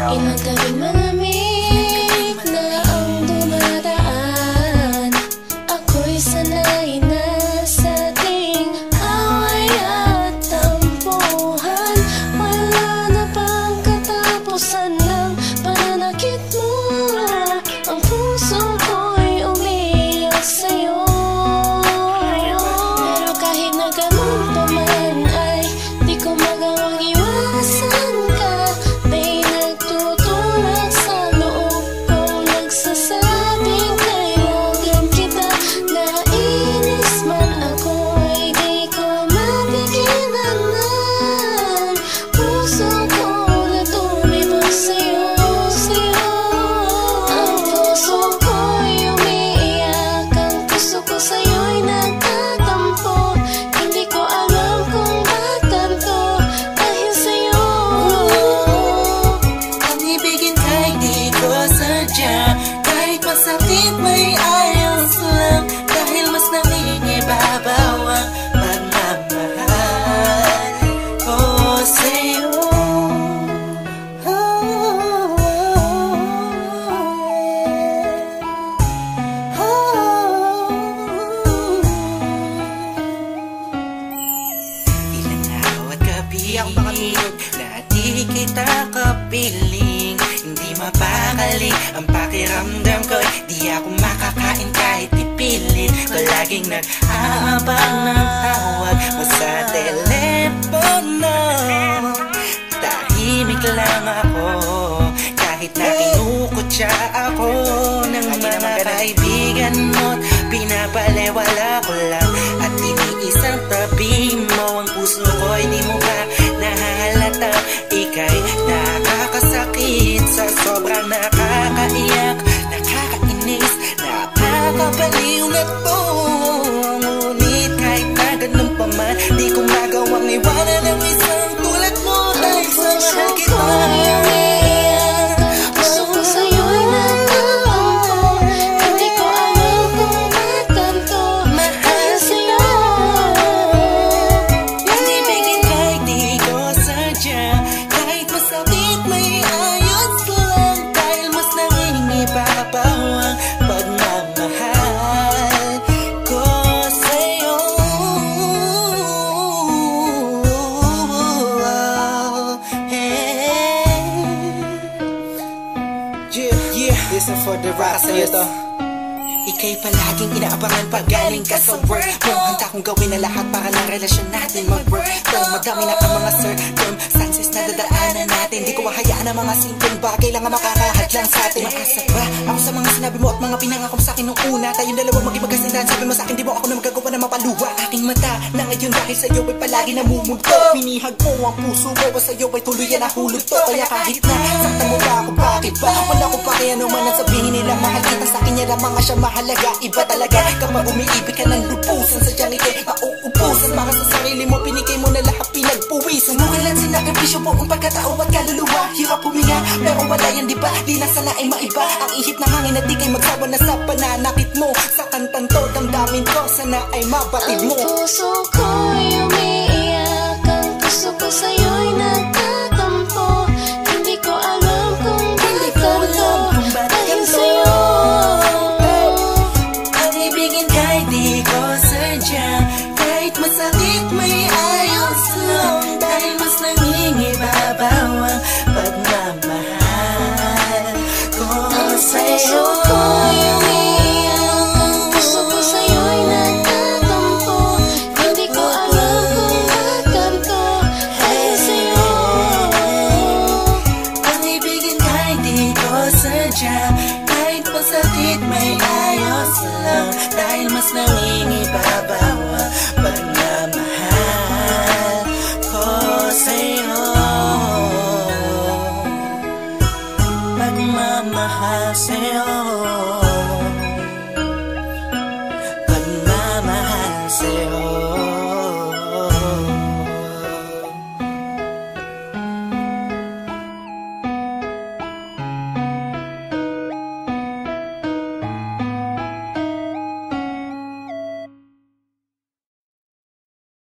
Ilang gabing malamig na ang dumadaan. Ako'y sanay na sa ating away at tampuhan. Wala na bang katapusan ng pananakit mo? Ang puso ko'y umiiyak sa'yo. Pero kahit na ganun pa man ay di ko magawang iwasan ka. Kahit masakit may ayos lang, dahil mas nangingibabaw ang pagmamahal ko sa'yo. Ilang araw at gabi na di kita kapiling, hindi mapakali ang pakiramdam ko. Di ako makakain kahit ipilit ko. Laging nag-aabang ng tawag mo sa telepono. Tahimik lang ako kahit na kinukutya ako ng mga kaibigan mo't pinapalewala ko lang. At iniisang tabi mo ang puso ko'y di mo ba nahahalata? Ika'y nakakasakit sa sobrang nakakaiyak, nakakainis, nakakabaliw na to. Ngunit kahit na ganun pa man, di ko magawang iwanan ang isang tulad mo. Dahil sa mahal kita, gusto ko sa'yo'y nagtatampo. Hindi ko alam kung ba't ganito mahal sa'yo. Ang ibigin kahit di ko sadya, kahit masakit may ayos lang, dahil mas nangingibabaw ang pagmamahal ko sa'yo. Yeah, this is for the rock sa'yo to. Ika'y palaging inaabangan pag galing ka sa work mo. Handa kong gawin na lahat para lang relasyon natin mag-work. Pero madami na ang mga circumstances na dadaanan natin. Di ko mahayaan ang mga simpleng bagay lang ang makakahadlang sa atin. Maasa ba ako sa mga sinabi mo at mga pinangako sa akin nung una? Tayong dalawa maging magkasindahan. Sabi mo sa akin di mo ako na magagawa na mapaluwa. Aking mata na ngayon dahil sa'yo ay palagi namumugto. Pinihag mo ang puso ko, sa'yo ay tuluyan na hulog to. Kaya kahit na saktan mo ba ako, bakit ba? Wala ko pa kaya naman at sabihin nila mahal kita. Sa akin yan ang mga siya mahalaga. Iba talaga kapag umiibig ka ng lupusan. Sadyang ikay mauubusan. Para sa sarili mo, pinigay mo na lahat, pinagpuwisan. Mukilan sinakripisyo po ang pagkatao at kaluluwa. Hirap huminga, pero wala yan diba? Di na sana ay maiba ang ihip ng hangin at di kay magsawa na sa pananakit mo. Sa kantang to, damdamin ko, sana ay mabatid mo. Ang puso ko'y umiiyak, ang puso ko sa'yo'y nagtatampo. Hindi ko alam kung bakit ganito dahil sa'yo. Kahit masakit may ayos lang, dahil mas nangingibabaw ang pagmamahal ko sa'yo. Ang puso ko'y umiiyak, ang puso ko sa'yo'y nagtatampo. Hindi ko alam kung bakit ganito dahil sa'yo. Ang ibigin kahit di ko sadya, kahit masakit may ayos lang, dahil mas nangingibabaw ang pagmamahal ko sa'yo. Pagmamahal sa'yo, pagmamahal sa'yo.